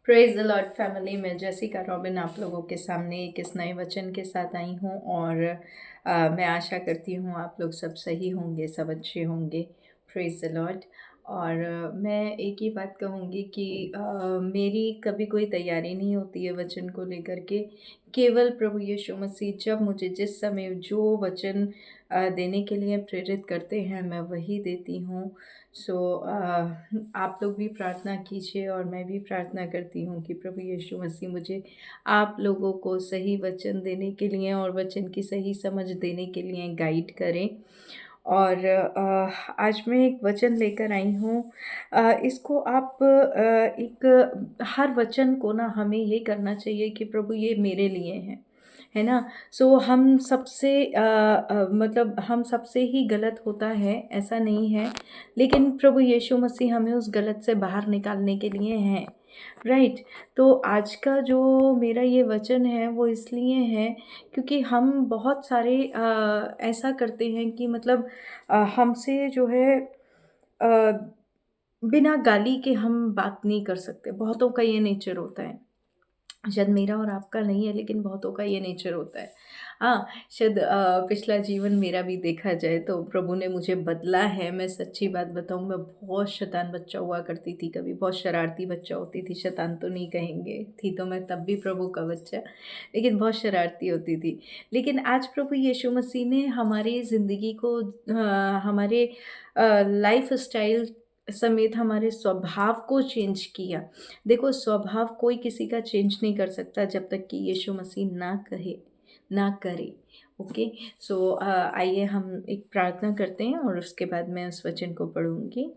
Praise the Lord family में Jessica robin आप लोगों के सामने एक इस नए वचन के साथ आई हूँ और मैं आशा करती हूँ आप लोग सब सही होंगे, सब अच्छे होंगे। Praise the Lord. और मैं एक ही बात कहूँगी कि मेरी कभी कोई तैयारी नहीं होती है वचन को लेकर के। केवल प्रभु यीशु मसीह जब मुझे जिस समय जो वचन देने के लिए प्रेरित करते हैं मैं वही देती हूँ। सो आप लोग भी प्रार्थना कीजिए और मैं भी प्रार्थना करती हूँ कि प्रभु यीशु मसीह मुझे आप लोगों को सही वचन देने के लिए और वचन की सही समझ देने के लिए गाइड करें। और आज मैं एक वचन लेकर आई हूँ। इसको आप एक हर वचन को ना हमें ये करना चाहिए कि प्रभु ये मेरे लिए है ना। सो हम सबसे मतलब हम सबसे ही गलत होता है ऐसा नहीं है, लेकिन प्रभु यीशु मसीह हमें उस गलत से बाहर निकालने के लिए हैं। राइट। तो आज का जो मेरा ये वचन है वो इसलिए है क्योंकि हम बहुत सारे ऐसा करते हैं कि मतलब हमसे जो है अ, बिना गाली के हम बात नहीं कर सकते। बहुतों का ये नेचर होता है, शायद मेरा और आपका नहीं है लेकिन बहुतों का ये नेचर होता है। हाँ, शायद पिछला जीवन मेरा भी देखा जाए तो प्रभु ने मुझे बदला है। मैं सच्ची बात बताऊँ, मैं बहुत शैतान बच्चा हुआ करती थी, कभी बहुत शरारती बच्चा होती थी। शैतान तो नहीं कहेंगे, थी तो मैं तब भी प्रभु का बच्चा, लेकिन बहुत शरारती होती थी। लेकिन आज प्रभु यीशु मसीह ने हमारी ज़िंदगी को हमारे लाइफ स्टाइल समेत हमारे स्वभाव को चेंज किया। देखो, स्वभाव कोई किसी का चेंज नहीं कर सकता जब तक कि यीशु मसीह ना कहे, ना करे। ओके। सो आइए हम एक प्रार्थना करते हैं और उसके बाद मैं उस वचन को पढ़ूंगी।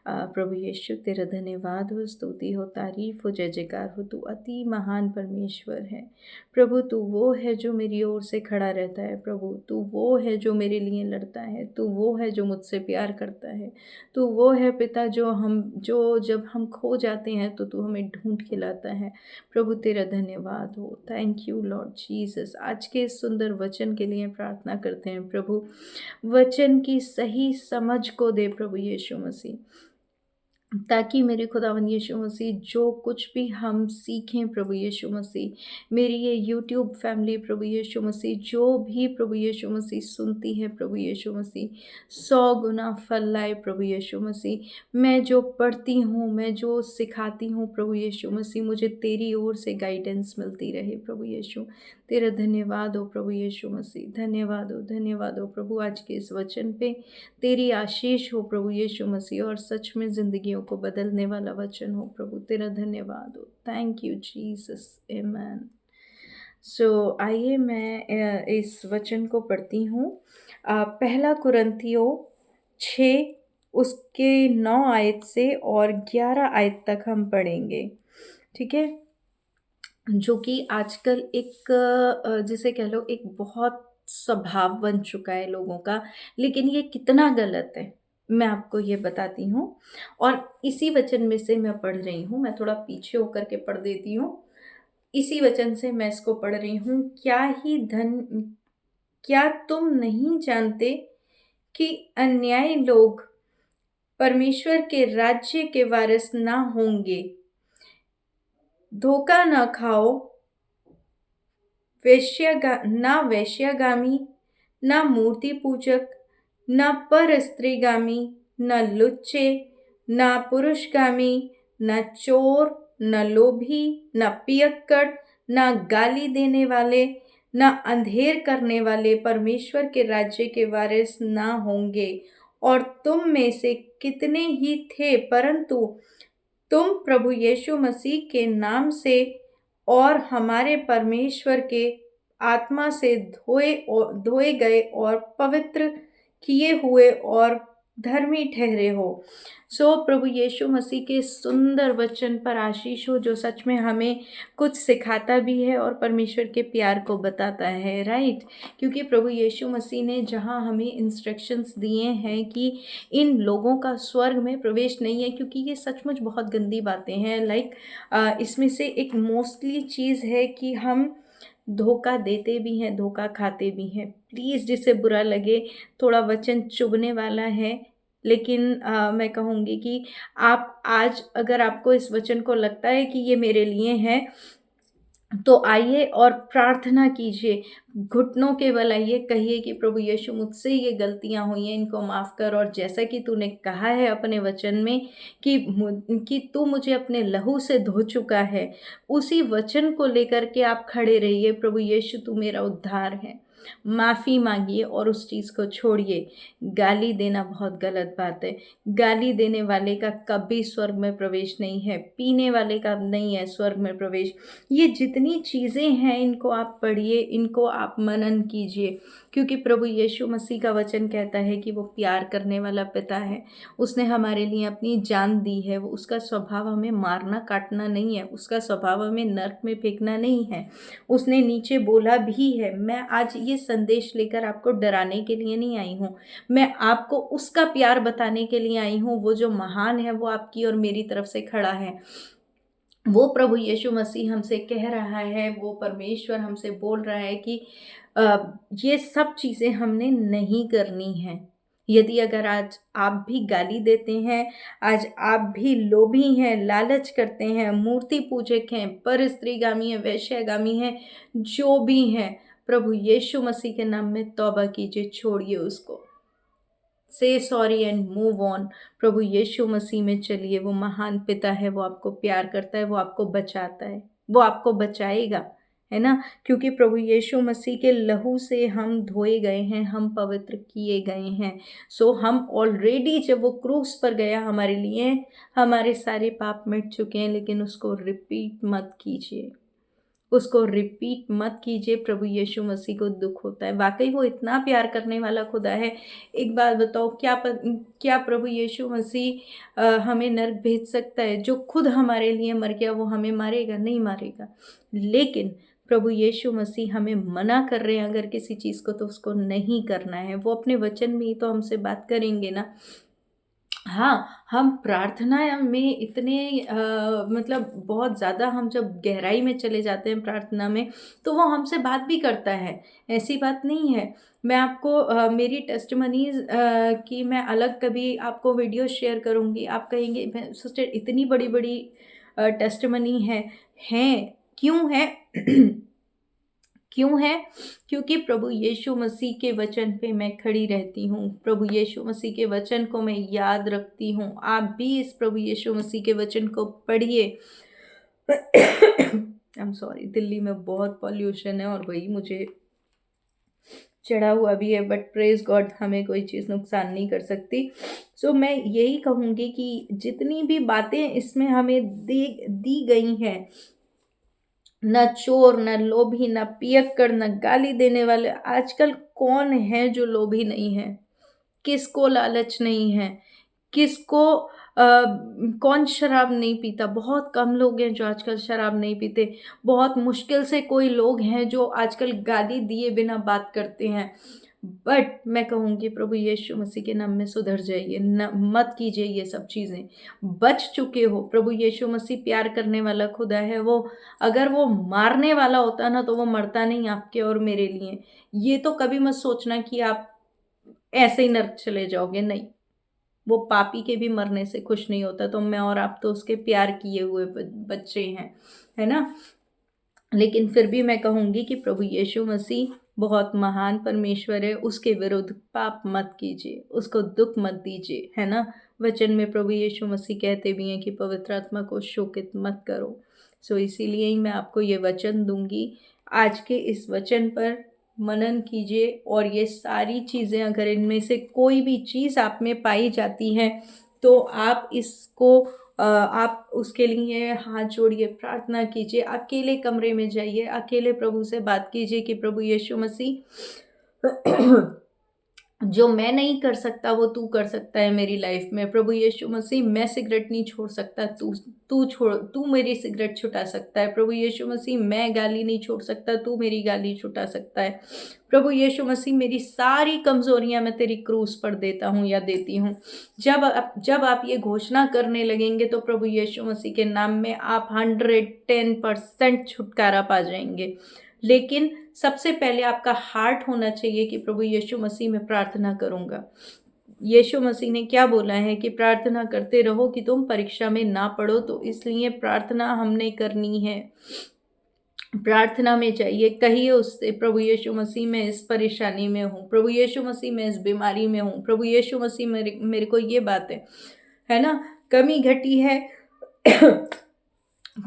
प्रभु यीशु, तेरा धन्यवाद हो, स्तुति हो, तारीफ हो, जय जयकार हो। तू अति महान परमेश्वर है प्रभु। तू वो है जो मेरी ओर से खड़ा रहता है प्रभु। तू वो है जो मेरे लिए लड़ता है। तू वो है जो मुझसे प्यार करता है। तू वो है पिता जो जब हम खो जाते हैं तो तू हमें ढूंढ के लाता है प्रभु। तेरा धन्यवाद हो। Thank you Lord Jesus. आज के इस सुंदर वचन के लिए प्रार्थना करते हैं प्रभु। वचन की सही समझ को दे प्रभु यीशु मसीह, ताकि मेरे खुदावंद यीशु मसीह जो कुछ भी हम सीखें प्रभु यीशु मसीह, मेरी ये यूट्यूब फैमिली प्रभु यीशु मसीह जो भी प्रभु यीशु मसीह सुनती है प्रभु यीशु मसीह, 100 गुना फल लाए प्रभु यीशु मसीह। मैं जो पढ़ती हूँ, मैं जो सिखाती हूँ प्रभु यीशु मसीह, मुझे तेरी ओर से गाइडेंस मिलती रहे प्रभु यीशु। तेरा धन्यवाद हो प्रभु यीशु मसीह। धन्यवाद हो प्रभु आज के इस वचन पे। तेरी आशीष हो प्रभु यीशु मसीह, और सच में ज़िंदगियों को बदलने वाला वचन हो प्रभु। तेरा धन्यवाद हो। Thank you Jesus. Amen. So आइए मैं इस वचन को पढ़ती हूँ। पहला कुरिन्थियों 6 उसके 9 आयत से और 11 आयत तक हम पढ़ेंगे। ठीक है। जो कि आजकल एक जिसे कह लो एक बहुत स्वभाव बन चुका है लोगों का, लेकिन ये कितना गलत है मैं आपको ये बताती हूँ। और इसी वचन में से मैं पढ़ रही हूँ, मैं थोड़ा पीछे होकर के पढ़ देती हूँ। इसी वचन से मैं इसको पढ़ रही हूँ। क्या तुम नहीं जानते कि अन्यायी लोग परमेश्वर के राज्य के वारिस ना होंगे। धोखा न खाओ, ना वेश्यागामी, ना मूर्ति पूजक, ना पर स्त्रीगामी, न लुच्चे, ना पुरुषगामी, न चोर, न लोभी, न पियक्कड़, न गाली देने वाले, न अंधेर करने वाले परमेश्वर के राज्य के वारिस ना होंगे। और तुम में से कितने ही थे, परंतु तुम प्रभु यीशु मसीह के नाम से और हमारे परमेश्वर के आत्मा से धोए गए और पवित्र किए हुए और धर्मी ठहरे हो। सो प्रभु यीशु मसीह के सुंदर वचन पर आशीष हो, जो सच में हमें कुछ सिखाता भी है और परमेश्वर के प्यार को बताता है। राइट। क्योंकि प्रभु यीशु मसीह ने जहाँ हमें इंस्ट्रक्शंस दिए हैं कि इन लोगों का स्वर्ग में प्रवेश नहीं है, क्योंकि ये सचमुच बहुत गंदी बातें हैं। लाइक इसमें से एक मोस्टली चीज़ है कि हम धोखा देते भी हैं, धोखा खाते भी हैं। प्लीज़, जिसे बुरा लगे, थोड़ा वचन चुभने वाला है, लेकिन मैं कहूँगी कि आप आज अगर आपको इस वचन को लगता है कि ये मेरे लिए है, तो आइए और प्रार्थना कीजिए, घुटनों के बल आइए, कहिए कि प्रभु यीशु मुझसे ये गलतियाँ हुई हैं, इनको माफ़ कर। और जैसा कि तूने कहा है अपने वचन में कि तू मुझे अपने लहू से धो चुका है, उसी वचन को लेकर के आप खड़े रहिए। प्रभु यीशु तू मेरा उद्धार है, माफ़ी मांगिए और उस चीज़ को छोड़िए। गाली देना बहुत गलत बात है। गाली देने वाले का कभी स्वर्ग में प्रवेश नहीं है, पीने वाले का नहीं है स्वर्ग में प्रवेश। ये जितनी चीज़ें हैं इनको आप पढ़िए, इनको आप मनन कीजिए, क्योंकि प्रभु यीशु मसीह का वचन कहता है कि वो प्यार करने वाला पिता है। उसने हमारे लिए अपनी जान दी है। वो उसका स्वभाव हमें मारना काटना नहीं है, उसका स्वभाव हमें नर्क में फेंकना नहीं है। उसने नीचे बोला भी है। मैं आज ये संदेश लेकर आपको डराने के लिए नहीं आई हूँ, मैं आपको उसका प्यार बताने के लिए आई हूँ। वो जो महान है वो आपकी और मेरी तरफ से खड़ा है। वो प्रभु यीशु मसीह हमसे कह रहा है, वो परमेश्वर हमसे बोल रहा है कि ये सब चीज़ें हमने नहीं करनी है। यदि अगर आज आप भी गाली देते हैं, आज आप भी लोभी हैं, लालच करते हैं, मूर्ति पूजक हैं, परस्त्रीगामी हैं, वेश्यागामी हैं, जो भी हैं, प्रभु यीशु मसीह के नाम में तौबा कीजिए, छोड़िए उसको। से सॉरी एंड मूव ऑन। प्रभु यीशु मसीह में चलिए। वो महान पिता है, वो आपको प्यार करता है, वो आपको बचाता है, वो आपको बचाएगा, है ना? क्योंकि प्रभु यीशु मसीह के लहू से हम धोए गए हैं, हम पवित्र किए गए हैं। सो हम ऑलरेडी जब वो क्रूस पर गया हमारे लिए, हमारे सारे पाप मिट चुके हैं। लेकिन उसको रिपीट मत कीजिए, उसको रिपीट मत कीजिए। प्रभु यीशु मसीह को दुख होता है। वाकई वो इतना प्यार करने वाला खुदा है। एक बात बताओ, क्या प्रभु यीशु मसीह हमें नर्क भेज सकता है? जो खुद हमारे लिए मर गया वो हमें मारेगा? नहीं मारेगा। लेकिन प्रभु यीशु मसीह हमें मना कर रहे हैं अगर किसी चीज़ को, तो उसको नहीं करना है। वो अपने वचन में ही तो हमसे बात करेंगे ना। हाँ, हम प्रार्थना में इतने मतलब बहुत ज़्यादा हम जब गहराई में चले जाते हैं प्रार्थना में, तो वो हमसे बात भी करता है, ऐसी बात नहीं है। मैं आपको मेरी टेस्टिमनीज़ की मैं अलग कभी आपको वीडियो शेयर करूँगी। आप कहेंगे सिस्टर इतनी बड़ी-बड़ी टेस्टिमनी हैं, क्यों है? क्यों है? क्योंकि प्रभु यीशु मसीह के वचन पे मैं खड़ी रहती हूँ। प्रभु यीशु मसीह के वचन को मैं याद रखती हूँ। आप भी इस प्रभु यीशु मसीह के वचन को पढ़िए। आई एम सॉरी, दिल्ली में बहुत पॉल्यूशन है और वही मुझे चढ़ा हुआ भी है, बट प्रेज गॉड हमें कोई चीज़ नुकसान नहीं कर सकती। सो मैं यही कहूँगी कि जितनी भी बातें इसमें हमें दी गई हैं, न चोर, न लोभी, न पियक्कड़, न गाली देने वाले। आजकल कौन है जो लोभी नहीं है? किसको लालच नहीं है? किसको कौन शराब नहीं पीता? बहुत कम लोग हैं जो आजकल शराब नहीं पीते। बहुत मुश्किल से कोई लोग हैं जो आजकल गाली दिए बिना बात करते हैं। बट मैं कहूँगी प्रभु यीशु मसीह के नाम में सुधर जाइए, न मत कीजिए ये सब चीज़ें। बच चुके हो। प्रभु यीशु मसीह प्यार करने वाला खुदा है। वो अगर वो मारने वाला होता ना, तो वो मरता नहीं आपके और मेरे लिए। ये तो कभी मत सोचना कि आप ऐसे ही नर्क चले जाओगे, नहीं। वो पापी के भी मरने से खुश नहीं होता। तो मैं और आप तो उसके प्यार किए हुए बच्चे हैं, है ना? लेकिन फिर भी मैं कहूँगी कि प्रभु यीशु मसीह बहुत महान परमेश्वर है। उसके विरुद्ध पाप मत कीजिए, उसको दुख मत दीजिए, है ना? वचन में प्रभु यीशु मसीह कहते भी हैं कि पवित्र आत्मा को शोकित मत करो। सो इसीलिए ही मैं आपको ये वचन दूंगी। आज के इस वचन पर मनन कीजिए, और ये सारी चीज़ें अगर इनमें से कोई भी चीज़ आप में पाई जाती है, तो आप इसको आप उसके लिए हाथ जोड़िए, प्रार्थना कीजिए, अकेले कमरे में जाइए, अकेले प्रभु से बात कीजिए कि प्रभु यीशु मसीह जो मैं नहीं कर सकता वो तू कर सकता है मेरी लाइफ में। प्रभु यीशु मसीह मैं सिगरेट नहीं छोड़ सकता, तू मेरी सिगरेट छुटा सकता है। प्रभु यीशु मसीह मैं गाली नहीं छोड़ सकता, तू मेरी गाली छुटा सकता है। प्रभु यीशु मसीह मेरी सारी कमज़ोरियाँ मैं तेरी क्रूस पर देता हूँ या देती हूँ। जब आप ये घोषणा करने लगेंगे, तो प्रभु यीशु मसीह के नाम में आप 110% छुटकारा पा जाएंगे। लेकिन सबसे पहले आपका हार्ट होना चाहिए कि प्रभु यीशु मसीह में प्रार्थना करूँगा। यीशु मसीह ने क्या बोला है कि प्रार्थना करते रहो कि तुम परीक्षा में ना पड़ो, तो इसलिए प्रार्थना हमने करनी है। प्रार्थना में चाहिए, कहिए उससे, प्रभु यीशु मसीह मैं इस परेशानी में हूँ, प्रभु यीशु मसीह मैं इस बीमारी में हूँ, प्रभु यीशु मसीह मेरे मेरे को ये बात है ना, कमी घटी है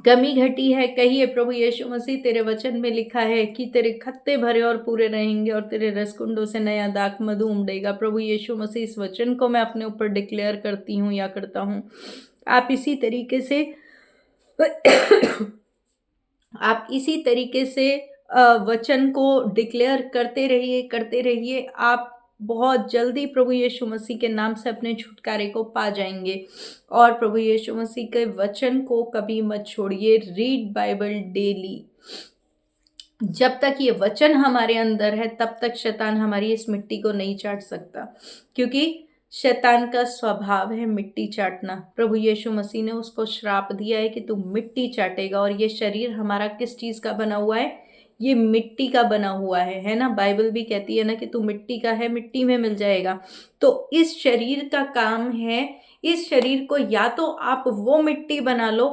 कमी घटी है, कहिए प्रभु यीशु मसीह तेरे वचन में लिखा है कि तेरे खत्ते भरे और पूरे रहेंगे और तेरे रसकुंडों से नया दाख मधु उमड़ेगा। प्रभु यीशु मसीह इस वचन को मैं अपने ऊपर डिक्लेयर करती हूँ या करता हूँ। आप इसी तरीके से आप इसी तरीके से वचन को डिक्लेयर करते रहिए। आप बहुत जल्दी प्रभु यीशु मसीह के नाम से अपने छुटकारे को पा जाएंगे। और प्रभु यीशु मसीह के वचन को कभी मत छोड़िए। Read Bible daily. जब तक ये वचन हमारे अंदर है तब तक शैतान हमारी इस मिट्टी को नहीं चाट सकता, क्योंकि शैतान का स्वभाव है मिट्टी चाटना। प्रभु यीशु मसीह ने उसको श्राप दिया है कि तू मिट्टी चाटेगा। और ये शरीर हमारा किस चीज़ का बना हुआ है? ये मिट्टी का बना हुआ है ना। बाइबल भी कहती है ना कि तू मिट्टी का है, मिट्टी में मिल जाएगा। तो इस शरीर का काम है, इस शरीर को या तो आप वो मिट्टी बना लो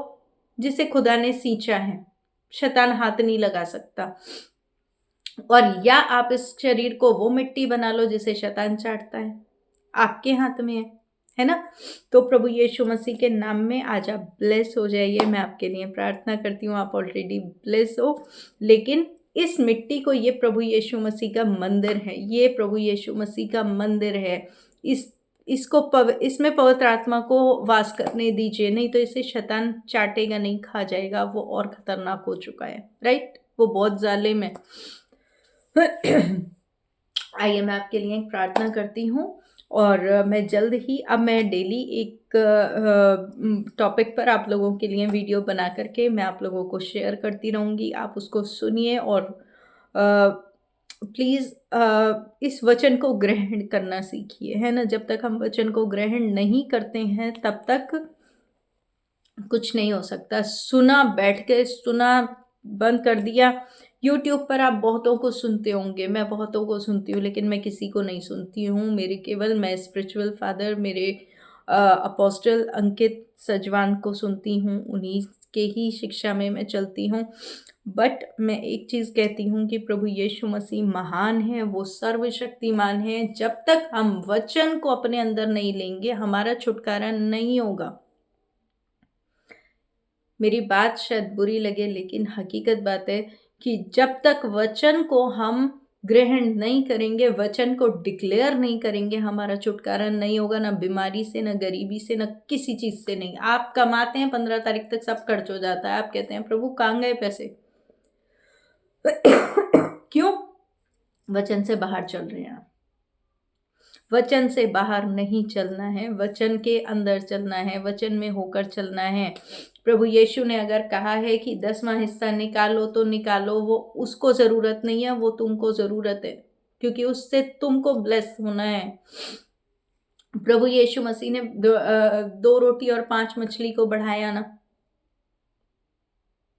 जिसे खुदा ने सींचा है, शैतान हाथ नहीं लगा सकता, और या आप इस शरीर को वो मिट्टी बना लो जिसे शैतान चाटता है। आपके हाथ में है ना। तो प्रभु यीशु मसीह के नाम में आज आप ब्लेस हो जाइए। मैं आपके लिए प्रार्थना करती हूँ, आप ऑलरेडी ब्लेस हो, लेकिन इस मिट्टी को, ये प्रभु यीशु मसीह का मंदिर है, ये प्रभु यीशु मसीह का मंदिर है। इसमें पवित्र आत्मा को वास करने दीजिए, नहीं तो इसे शैतान चाटेगा नहीं, खा जाएगा। वो और खतरनाक हो चुका है, राइट, वो बहुत जालिम है। आइए मैं आपके लिए एक प्रार्थना करती हूँ, और मैं जल्द ही, अब मैं डेली एक टॉपिक पर आप लोगों के लिए वीडियो बना करके मैं आप लोगों को शेयर करती रहूँगी। आप उसको सुनिए और प्लीज़ इस वचन को ग्रहण करना सीखिए, है ना। जब तक हम वचन को ग्रहण नहीं करते हैं तब तक कुछ नहीं हो सकता। सुना, बैठ के सुना, बंद कर दिया। यूट्यूब पर आप बहुतों को सुनते होंगे, मैं बहुतों को सुनती हूँ, लेकिन मैं किसी को नहीं सुनती हूँ। मैं स्पिरिचुअल फादर, मेरे अपोस्टल अंकित सजवान को सुनती हूँ, उन्हीं के ही शिक्षा में मैं चलती हूँ। बट मैं एक चीज़ कहती हूँ कि प्रभु यीशु मसीह महान है, वो सर्वशक्तिमान है। जब तक हम वचन को अपने अंदर नहीं लेंगे, हमारा छुटकारा नहीं होगा। मेरी बात शायद बुरी लगे, लेकिन हकीकत बात है कि जब तक वचन को हम ग्रहण नहीं करेंगे, वचन को डिक्लेयर नहीं करेंगे, हमारा छुटकारा नहीं होगा। ना बीमारी से, ना गरीबी से, ना किसी चीज़ से नहीं। आप कमाते हैं, 15 तारीख तक सब खर्च हो जाता है, आप कहते हैं प्रभु कहाँ गए पैसे? क्यों? वचन से बाहर चल रहे हैं। वचन से बाहर नहीं चलना है, वचन के अंदर चलना है, वचन में होकर चलना है। प्रभु यीशु ने अगर कहा है कि 10वां हिस्सा निकालो तो निकालो, वो उसको ज़रूरत नहीं है, वो तुमको ज़रूरत है, क्योंकि उससे तुमको ब्लेस होना है। प्रभु यीशु मसीह ने 2 रोटी और 5 मछली को बढ़ाया ना,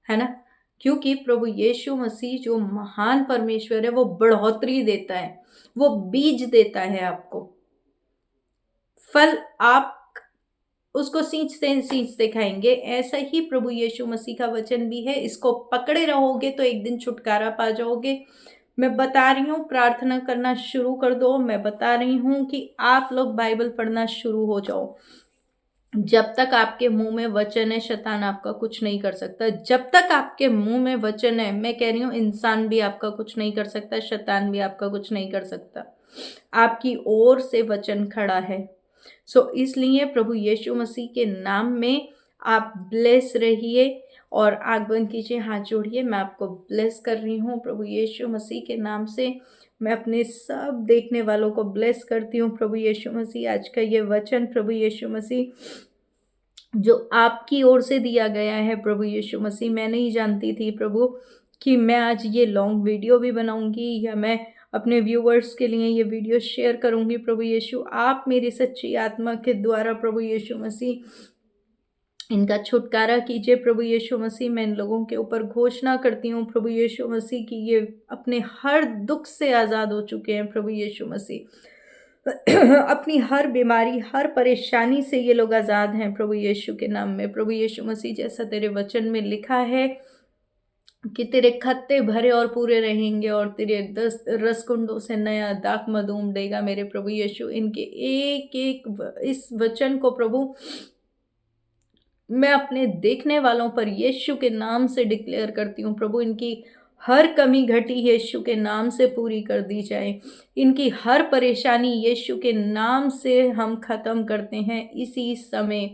है ना, क्योंकि प्रभु यीशु मसीह जो महान परमेश्वर है वो बढ़ोतरी देता है, वो बीज देता है आपको। फल आप उसको सींचते खाएंगे। ऐसा ही प्रभु यीशु मसीह का वचन भी है, इसको पकड़े रहोगे तो एक दिन छुटकारा पा जाओगे। मैं बता रही हूँ, प्रार्थना करना शुरू कर दो। मैं बता रही हूँ कि आप लोग बाइबल पढ़ना शुरू हो जाओ। जब तक आपके मुंह में वचन है, शैतान आपका कुछ नहीं कर सकता। जब तक आपके मुंह में वचन है, मैं कह रही हूँ, इंसान भी आपका कुछ नहीं कर सकता, शैतान भी आपका कुछ नहीं कर सकता। आपकी ओर से वचन खड़ा है। सो इसलिए प्रभु यीशु मसीह के नाम में आप ब्लेस रहिए, और आँख बंद कीजिए, हाथ जोड़िए। मैं आपको ब्लेस कर रही हूँ प्रभु यीशु मसीह के नाम से। मैं अपने सब देखने वालों को ब्लेस करती हूँ प्रभु यीशु मसीह। आज का ये वचन प्रभु यीशु मसीह जो आपकी ओर से दिया गया है प्रभु यीशु मसीह, मैं नहीं जानती थी प्रभु कि मैं आज ये लॉन्ग वीडियो भी बनाऊंगी, या मैं अपने व्यूवर्स के लिए ये वीडियो शेयर करूंगी। प्रभु यीशु, आप मेरी सच्ची आत्मा के द्वारा प्रभु यीशु मसीह इनका छुटकारा कीजिए। प्रभु यीशु मसीह, मैं इन लोगों के ऊपर घोषणा करती हूँ प्रभु यीशु मसीह कि ये अपने हर दुख से आज़ाद हो चुके हैं प्रभु यीशु मसीह। अपनी हर बीमारी, हर परेशानी से ये लोग आज़ाद हैं प्रभु यीशु के नाम में। प्रभु यीशु मसीह, जैसा तेरे वचन में लिखा है कि तेरे खत्ते भरे और पूरे रहेंगे और तेरे दस रसकुंडों से नया दाखमधु उमड़ेगा। मेरे प्रभु यीशु, इनके एक एक इस वचन को प्रभु मैं अपने देखने वालों पर यीशु के नाम से डिक्लेयर करती हूँ। प्रभु, इनकी हर कमी घटी यीशु के नाम से पूरी कर दी जाए। इनकी हर परेशानी यीशु के नाम से हम ख़त्म करते हैं इसी समय।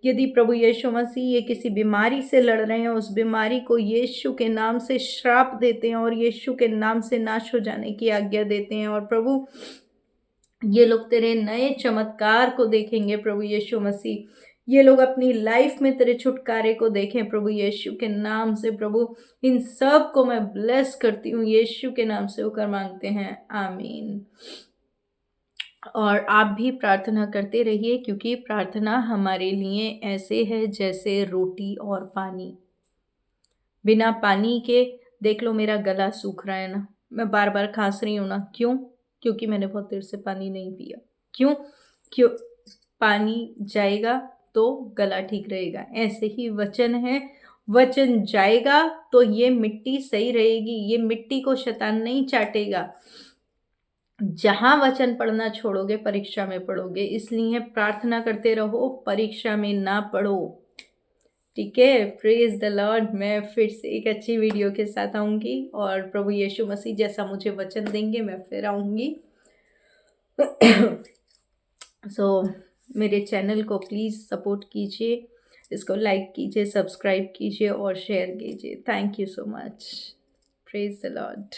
यदि प्रभु यीशु मसीह ये किसी बीमारी से लड़ रहे हैं, उस बीमारी को यीशु के नाम से श्राप देते हैं और यीशु के नाम से नाश हो जाने की आज्ञा देते हैं। और प्रभु, ये लोग तेरे नए चमत्कार को देखेंगे प्रभु यीशु मसीह। ये लोग अपनी लाइफ में तेरे छुटकारे को देखें प्रभु यीशु के नाम से। प्रभु, इन सब को मैं ब्लेस करती हूँ यीशु के नाम से होकर मांगते हैं, आमीन। और आप भी प्रार्थना करते रहिए, क्योंकि प्रार्थना हमारे लिए ऐसे है जैसे रोटी और पानी। बिना पानी के देख लो मेरा गला सूख रहा है ना, मैं बार बार खांस रही हूँ ना, क्यों? क्योंकि मैंने बहुत देर से पानी नहीं पिया। क्यों? पानी जाएगा तो गला ठीक रहेगा। ऐसे ही वचन है, वचन जाएगा तो ये मिट्टी सही रहेगी, ये मिट्टी को शैतान नहीं चाटेगा। जहाँ वचन पढ़ना छोड़ोगे परीक्षा में पढ़ोगे, इसलिए प्रार्थना करते रहो, परीक्षा में ना पढ़ो, ठीक है। Praise the Lord. मैं फिर से एक अच्छी वीडियो के साथ आऊँगी और प्रभु यीशु मसीह जैसा मुझे वचन देंगे मैं फिर आऊँगी। मेरे चैनल को प्लीज़ सपोर्ट कीजिए, इसको लाइक कीजिए, सब्सक्राइब कीजिए और शेयर कीजिए। Thank you so much. Praise the Lord.